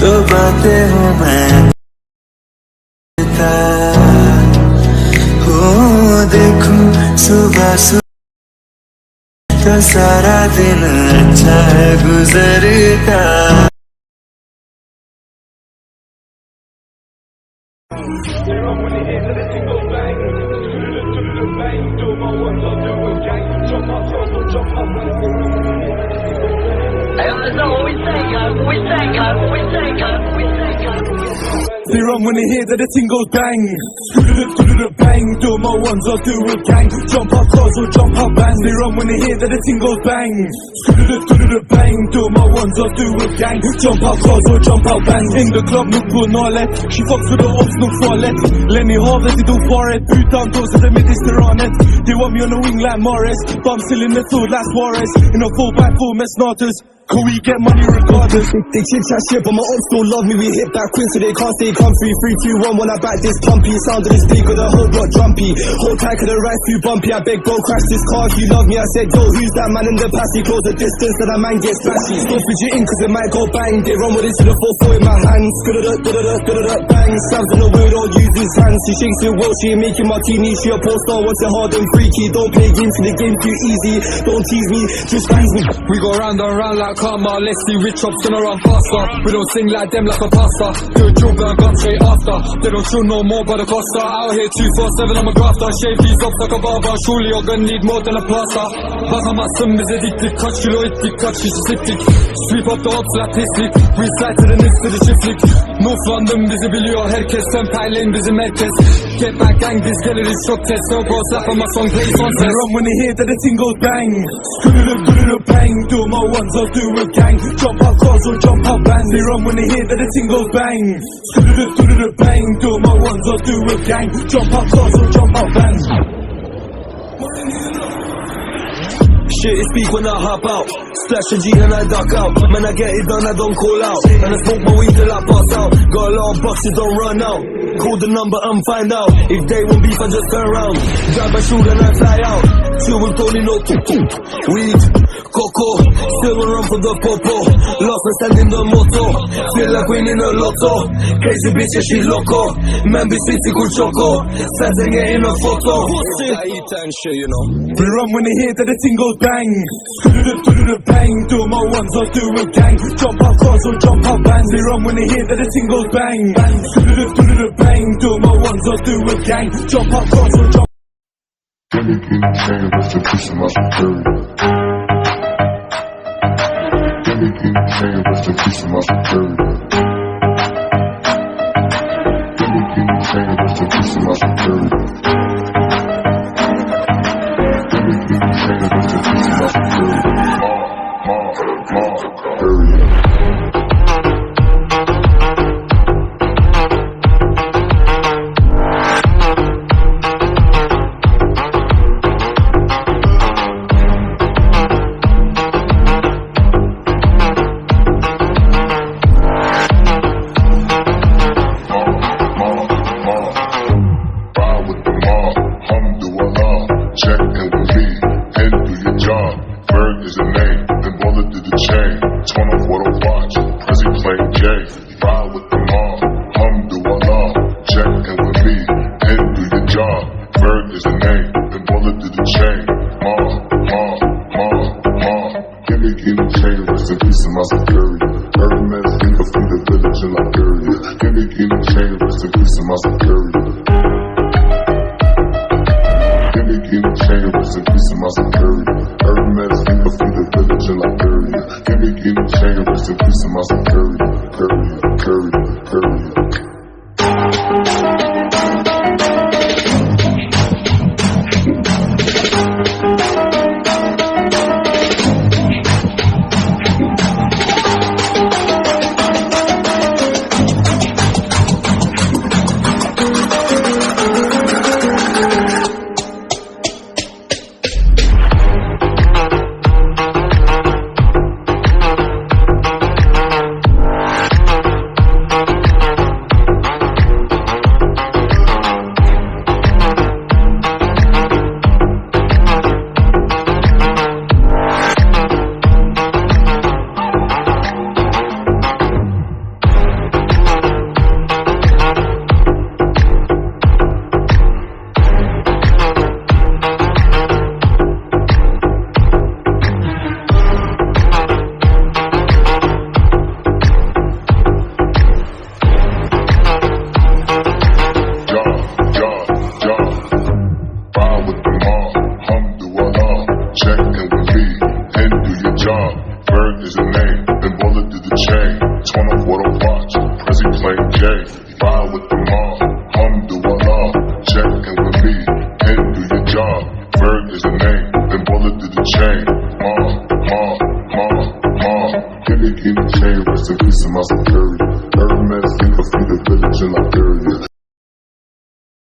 तो बातें हूँ मैं देखूं सुबह तो सारा दिन अच्छा गुजरता। They run when they hear that the thing goes bang. Bang, do my ones, I'll do a gang. Jump up cars or jump up bands. They run when they hear that the thing goes bang. Bang, do my ones, I'll do a gang. Jump up cars or jump up bands. In the club, look for Norlet. She fucks with the ops, look for let. Lenny Harvey, they do for it. Boot down doors to the mid-easter on it. They want me on the wing like Morris, but I'm still in the field like Suarez. In a 4x4 Mesnatas. Could we get money regardless? They chit chat shit, but my ops don't love me. We hit back quick so they can't stay comfy. 3, 2, 1 when I back this pumpy. Sound of this big with the whole block drumpy. Hold tight cause the ride's too bumpy. I beg bro, crash this car if you love me. I said yo, who's that man in the past? He close the distance and that man gets flashy. Stop fidgeting cause it might go bang. They run with it to the 4-4 in my hands. Bang. Stabs on the wheel, don't use his hands. She shakes it well, she ain't making martini. She a poster, wants it hard and freaky. Don't play games cause the game too easy. Don't tease me, just squeeze me. We go round and round like karma. Let's see which ops gonna run faster. We don't sing like them like a pasta. Do a job and gun straight after. They don't show no more but the costa. Out here 247 I'm a grafter. Shave these off like a barber. Surely you're gonna need more than a plaster. Bakamazsın bize diktik. Kaç kilo ettik, kaç kişi siktik. Sweep up the ops like pislik. We slide to the next to the çiftlik. North London bizi biliyor herkes. Semperleyin bizim herkes. Get back gang biz geliriz çok test. No go slap on my song play on They run when they hear that the thing goes bang. Bang, do my ones, I'll do a gang. Jump up cars or jump up bands. They run when they hear that the thing goes bang. Bang, do my ones, I'll do a gang. Jump up cars or jump up bands. Shit, it speak when I hop out. Splash a G and I duck out. Man, I get it done, I don't call out. And I smoke my weed till I pass out. Got a lot of boxes, don't run out. Call the number and find out. If they want beef, I just turn round. Grab a shoot and I fly out. Chill with Tony, no weed, coco. Still run for the popo. Lost and standing the moto. Feel like winning a lotto. Crazy bitch, yeah, she loco. Man, be sweetie, cool choco. Fans ain't getting a photo. I eat and shit, you know. We run when they hear that the thing goes bang. Bang, do my ones, I'll do a gang. Jump up cars or jump up bands. They run when they hear that the thing goes bang. Bang, do my ones, I'll do a gang. Jump up cars or jump. Give me chain, rest in peace of my security. Give me chain, rest in peace of my security. Give me chain, rest in peace of my security. Give me chain, rest in peace of my security. Hermes, think I see the village and I